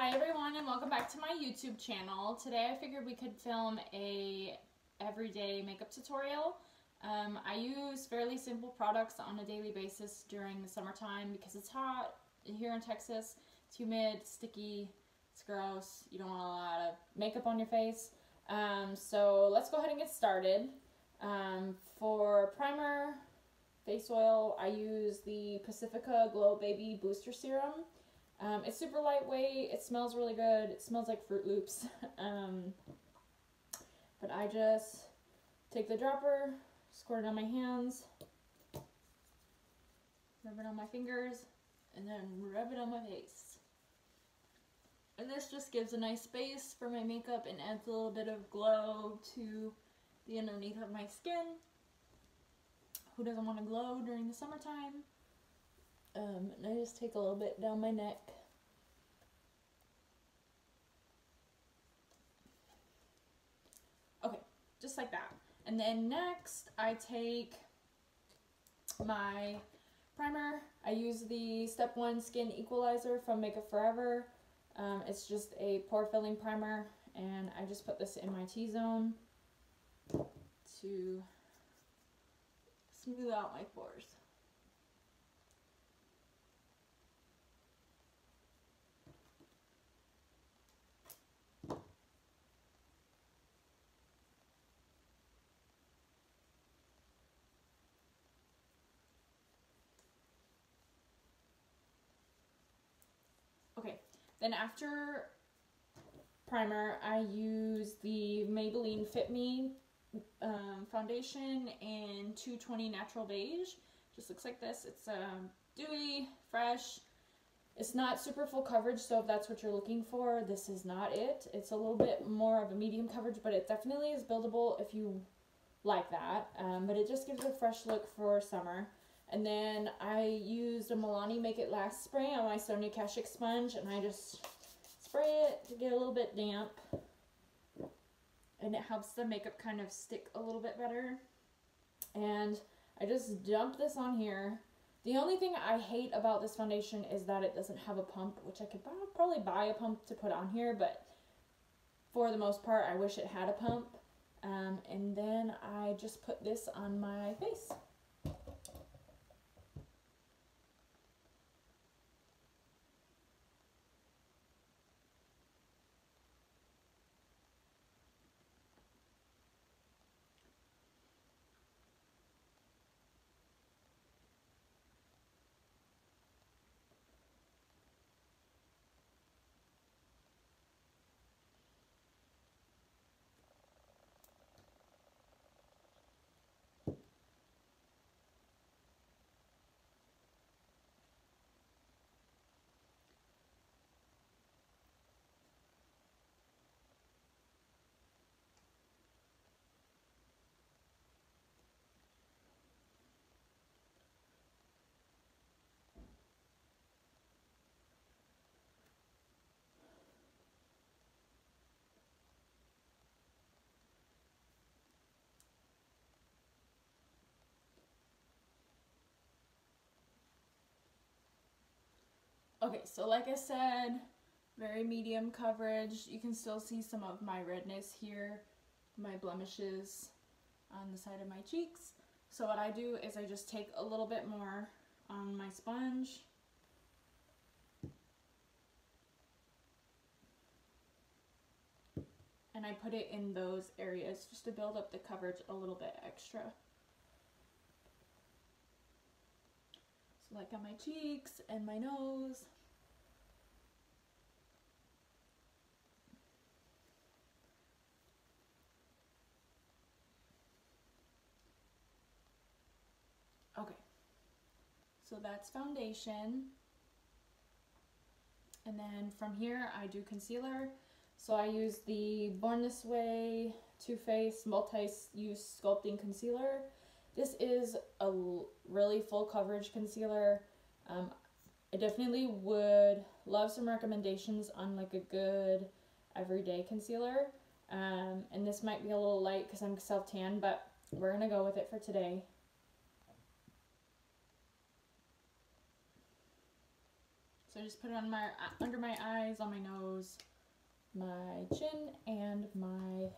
Hi everyone and welcome back to my YouTube channel. Today I figured we could film a everyday makeup tutorial. I use fairly simple products on a daily basis during the summertime because it's hot here in Texas. It's humid, sticky, it's gross. You don't want a lot of makeup on your face. So let's go ahead and get started. For primer, face oil, I use the Pacifica Glow Baby Booster Serum. It's super lightweight, it smells really good, it smells like Fruit Loops. But I just take the dropper, squirt it on my hands, rub it on my fingers, and then rub it on my face. And this just gives a nice base for my makeup and adds a little bit of glow to the underneath of my skin. Who doesn't want to glow during the summertime? And I just take a little bit down my neck. Okay, just like that. And then next I take my primer. I use the Step 1 Skin Equalizer from Makeup Forever. It's just a pore filling primer, and I just put this in my T-zone to smooth out my pores. Okay, then after primer, I use the Maybelline Fit Me foundation in 220 Natural Beige. Just looks like this. It's dewy, fresh. It's not super full coverage, so if that's what you're looking for, this is not it. It's a little bit more of a medium coverage, but it definitely is buildable if you like that. But it just gives a fresh look for summer. And then I used a Milani Make It Last spray on my Sonia Kashuk sponge, and I just spray it to get a little bit damp. And it helps the makeup kind of stick a little bit better. And I just dump this on here. The only thing I hate about this foundation is that it doesn't have a pump, which I could probably buy a pump to put on here, but for the most part, I wish it had a pump. And then I just put this on my face. Okay, so like I said, very medium coverage. You can still see some of my redness here, my blemishes on the side of my cheeks. So what I do is I just take a little bit more on my sponge. And I put it in those areas just to build up the coverage a little bit extra. So like on my cheeks and my nose. Okay, so that's foundation. And then from here I do concealer. So I use the Born This Way Too Faced Multi-Use Sculpting Concealer. This is a really full coverage concealer. I definitely would love some recommendations on like a good everyday concealer. And this might be a little light because I'm self-tan, but we're gonna go with it for today. So I just put it on my under my eyes, on my nose, my chin, and my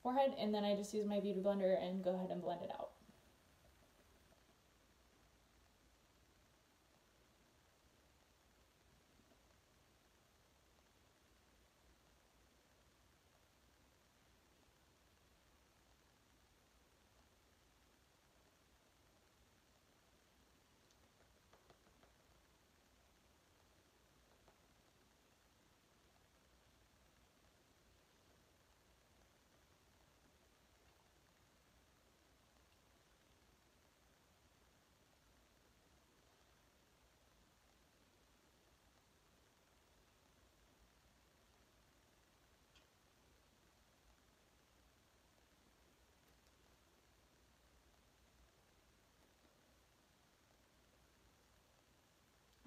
forehead, and then I just use my beauty blender and go ahead and blend it out.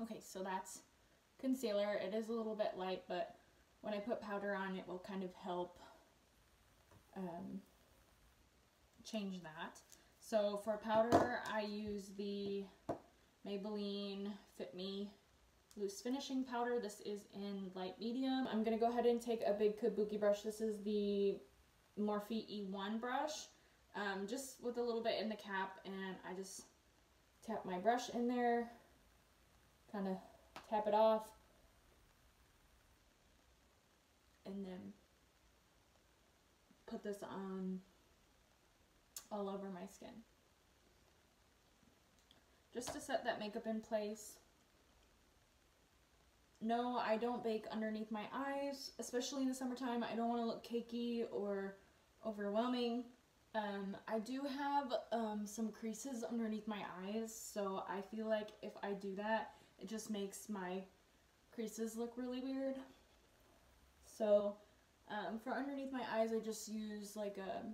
Okay, so that's concealer. It is a little bit light, but when I put powder on, it will kind of help change that. So for powder, I use the Maybelline Fit Me Loose Finishing Powder. This is in light medium. I'm going to go ahead and take a big kabuki brush. This is the Morphe E1 brush, just with a little bit in the cap, and I just tap my brush in there, kind of tap it off, and then put this on all over my skin, just to set that makeup in place. No, I don't bake underneath my eyes, especially in the summertime. I don't want to look cakey or overwhelming. I do have some creases underneath my eyes, so I feel like if I do that, it just makes my creases look really weird. So for underneath my eyes, I just use like a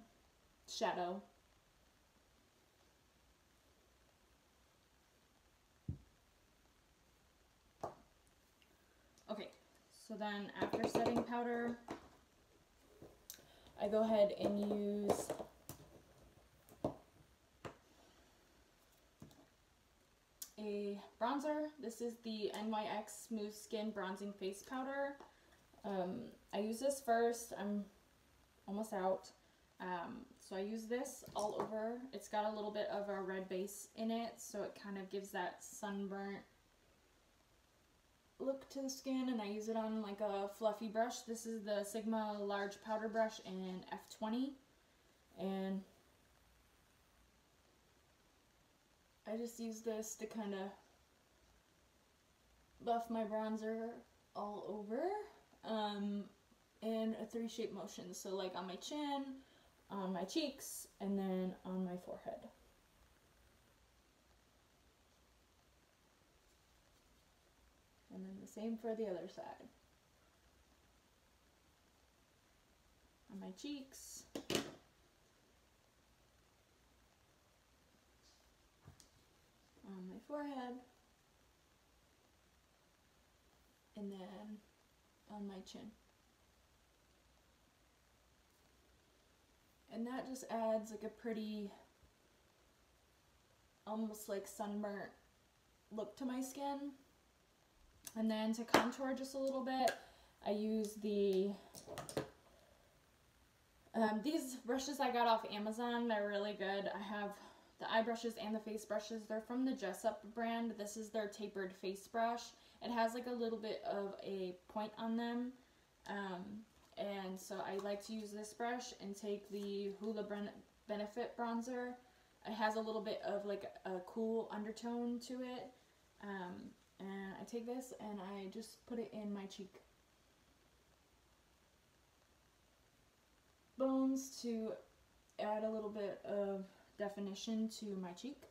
shadow. Okay, so then after setting powder, I go ahead and use a bronzer. This is the NYX Smooth Skin Bronzing Face Powder. I use this first. I'm almost out. So I use this all over. It's got a little bit of a red base in it, so it kind of gives that sunburnt look to the skin, and I use it on like a fluffy brush. This is the Sigma large powder brush in F20, and I just use this to kind of buff my bronzer all over in a 3-shape motion. So like on my chin, on my cheeks, and then on my forehead. And then the same for the other side. On my cheeks. On my forehead. And then on my chin. And that just adds like a pretty, almost like sunburnt look to my skin. And then to contour just a little bit, I use the, these brushes I got off Amazon. They're really good. I have the eye brushes and the face brushes. They're from the Jessup brand. This is their tapered face brush. It has like a little bit of a point on them. And so I like to use this brush and take the Hoola Benefit bronzer. It has a little bit of like a cool undertone to it. And I take this and I just put it in my cheek bones to add a little bit of definition to my cheek.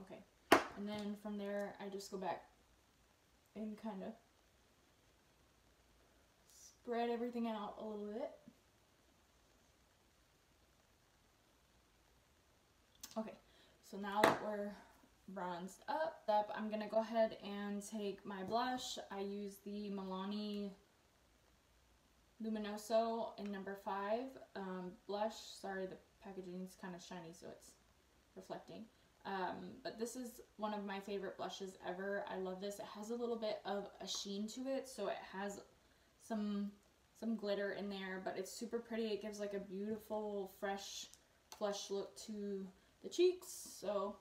Okay, and then from there I just go back and kind of spread everything out a little bit. Okay, so now that we're bronzed up, I'm gonna go ahead and take my blush. I use the Milani Luminoso in number 5 blush. Sorry, the packaging is kind of shiny, so it's reflecting. But this is one of my favorite blushes ever. I love this. It has a little bit of a sheen to it, so it has some glitter in there, but it's super pretty. It gives like a beautiful, fresh, flush look to the cheeks. So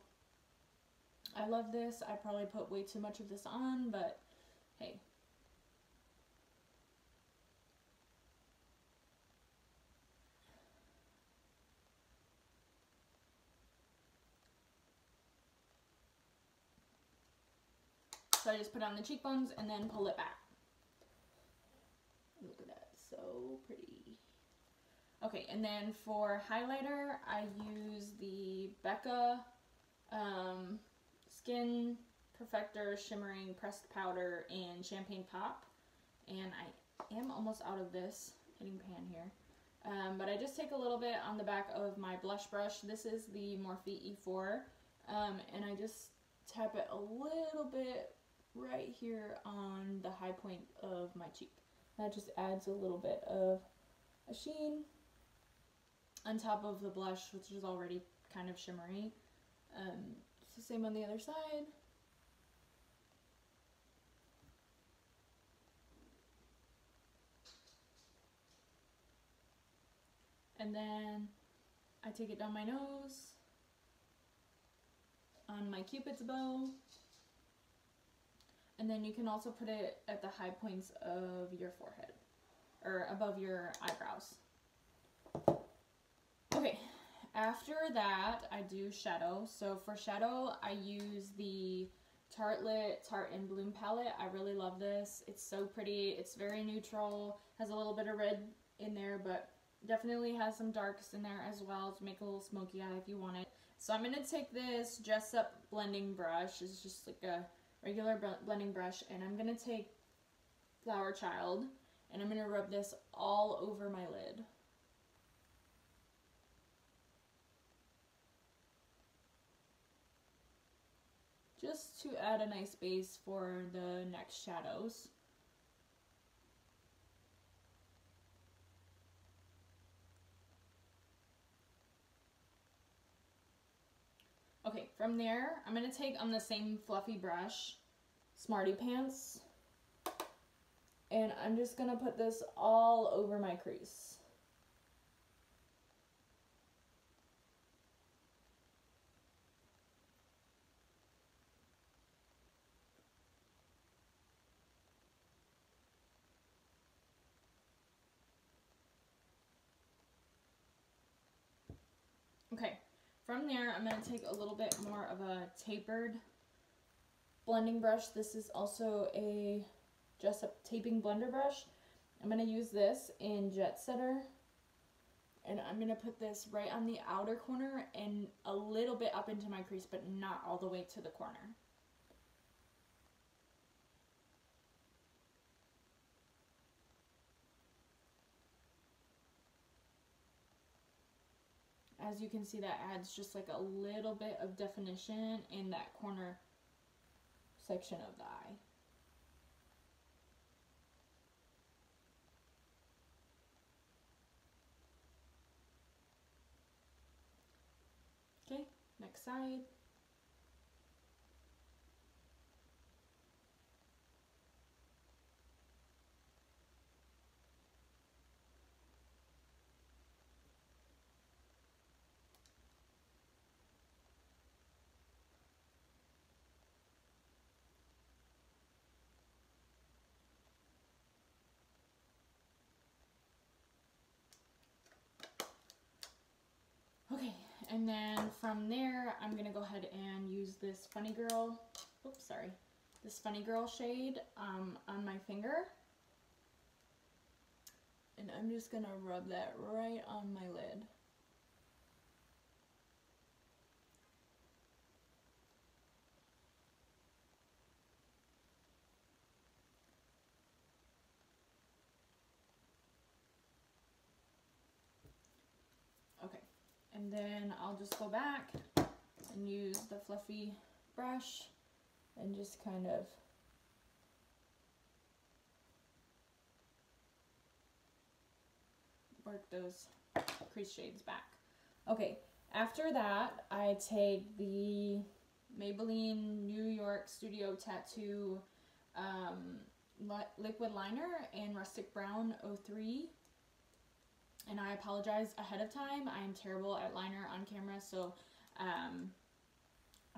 I love this. I probably put way too much of this on, but hey. So I just put on the cheekbones and then pull it back. Look at that, so pretty. Okay, and then for highlighter, I use the Becca Skin Perfector Shimmering Pressed Powder in Champagne Pop. And I am almost out of this, hitting pan here. But I just take a little bit on the back of my blush brush. This is the Morphe E4. And I just tap it a little bit right here on the high point of my cheek. That just adds a little bit of a sheen on top of the blush, which is already kind of shimmery. It's the same on the other side. And then I take it down my nose, on my Cupid's bow, and then you can also put it at the high points of your forehead, or above your eyebrows. Okay, after that I do shadow. So for shadow I use the Tartelette Tarte in Bloom palette. I really love this. It's so pretty. It's very neutral, has a little bit of red in there, but definitely has some darks in there as well to make a little smoky eye if you want it. So I'm going to take this Dress Up blending brush. It's just like a regular blending brush, and I'm going to take Flower Child and I'm going to rub this all over my lid. Just to add a nice base for the next shadows. Okay, from there, I'm going to take on the same fluffy brush, Smarty Pants, and I'm just going to put this all over my crease. Okay, from there, I'm going to take a little bit more of a tapered blending brush. This is also a Dress Up taping blender brush. I'm going to use this in Jet Setter, and I'm going to put this right on the outer corner and a little bit up into my crease, but not all the way to the corner. As you can see, that adds just like a little bit of definition in that corner section of the eye. Okay, next side. Okay, and then from there, I'm going to go ahead and use this Funny Girl, this Funny Girl shade on my finger. And I'm just going to rub that right on my lid. Okay, and then I'll just go back and use the fluffy brush and just kind of work those crease shades back. Okay, after that, I take the Maybelline New York Studio Tattoo liquid liner in Rustic Brown 03. And I apologize ahead of time. I am terrible at liner on camera, so I'm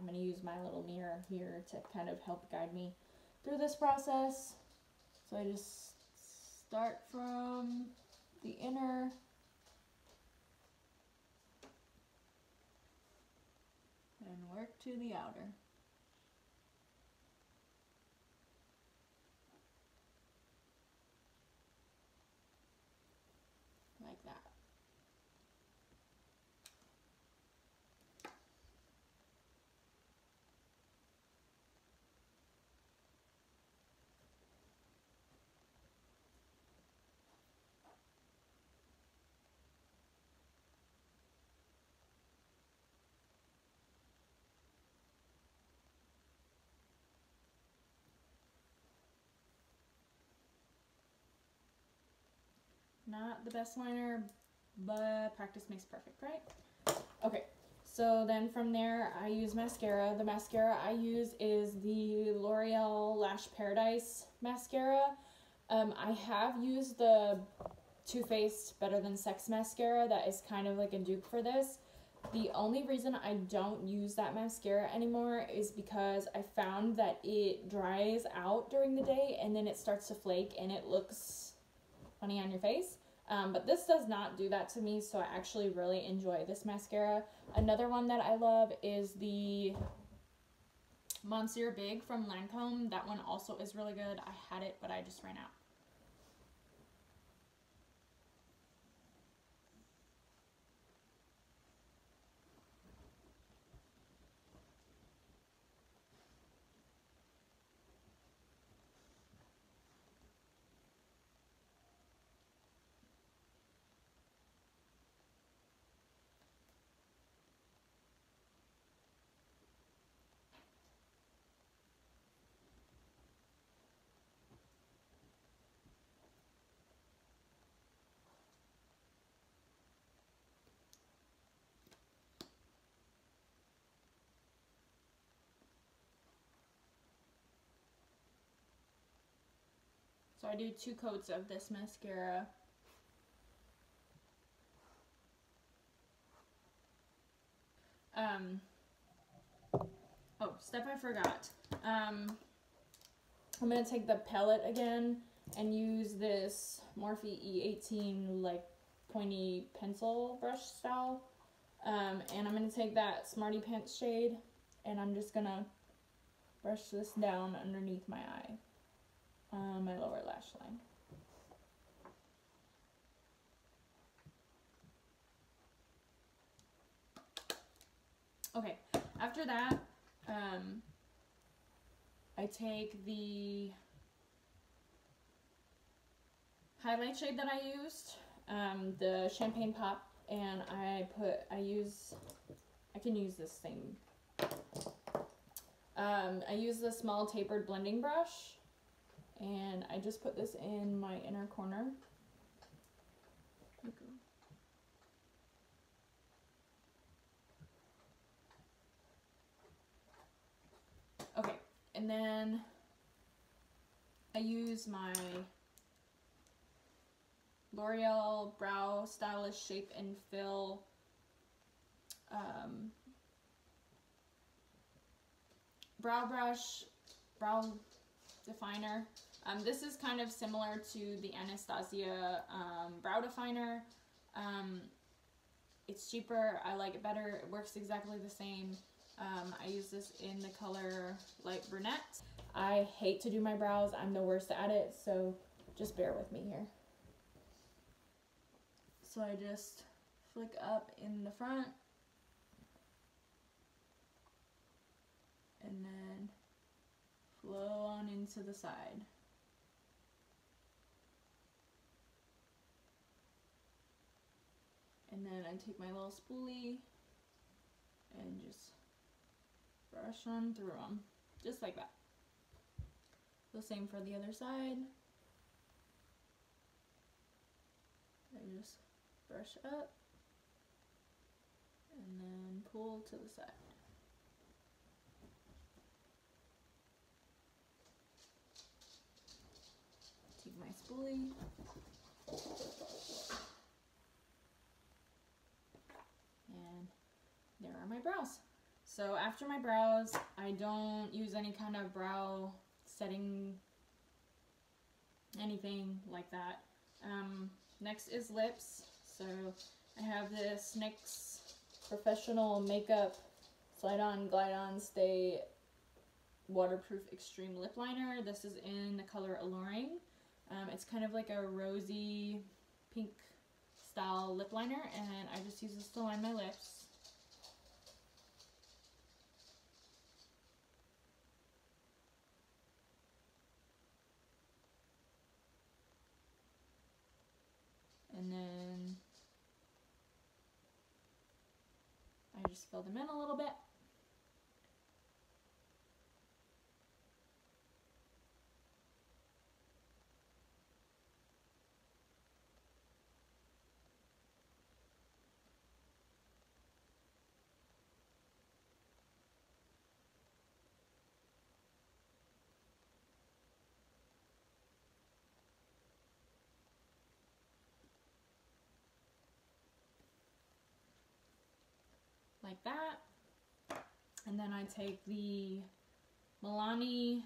going to use my little mirror here to kind of help guide me through this process. So I just start from the inner and work to the outer. Like that. Not the best liner, but practice makes perfect, right? Okay, so then from there I use mascara. The mascara I use is the L'Oreal Lash Paradise mascara. I have used the Too Faced Better Than Sex mascara that is kind of like a dupe for this. The only reason I don't use that mascara anymore is because I found that it dries out during the day and then it starts to flake and it looks funny on your face. But this does not do that to me, so I actually really enjoy this mascara. Another one that I love is the Monsieur Big from Lancome. That one also is really good. I had it, but I just ran out. So I do 2 coats of this mascara. Oh, step I forgot. I'm going to take the palette again and use this Morphe E18 like pointy pencil brush style. And I'm going to take that Smarty Pants shade and I'm just going to brush this down underneath my eye, my lower lash line. Okay, after that, I take the highlight shade that I used, the Champagne Pop, and I can use this thing. I use the small tapered blending brush, and I just put this in my inner corner. Okay, and then I use my L'Oreal Brow Stylish Shape and Fill brow brush, brow definer. This is kind of similar to the Anastasia brow definer. It's cheaper, I like it better, it works exactly the same. I use this in the color Light Brunette. I hate to do my brows, I'm the worst at it, so just bear with me here. So I just flick up in the front, and then flow on into the side. And then I take my little spoolie and just brush on through them, just like that. The same for the other side. I just brush up, and then pull to the side. Take my spoolie. And there are my brows. So after my brows, I don't use any kind of brow setting, anything like that. Next is lips. So I have this NYX Professional Makeup Slide On, Glide On, Stay Waterproof Extreme Lip Liner. This is in the color Alluring. It's kind of like a rosy pink style lip liner, and I just use this to line my lips. And then I just fill them in a little bit. Like that. And then I take the Milani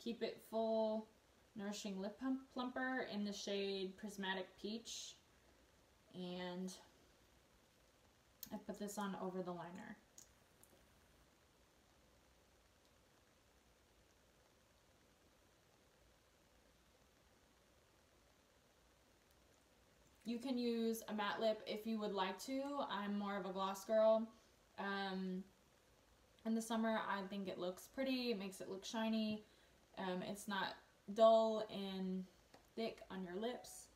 Keep It Full Nourishing Lip Plumper in the shade Prismatic Peach, and I put this on over the liner. You can use a matte lip if you would like to. I'm more of a gloss girl. In the summer, I think it looks pretty. It makes it look shiny. It's not dull and thick on your lips.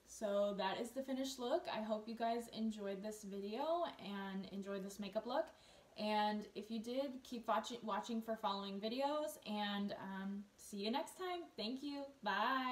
So that is the finished look. I hope you guys enjoyed this video and enjoyed this makeup look. And if you did, keep watching for following videos, and see you next time. Thank you. Bye.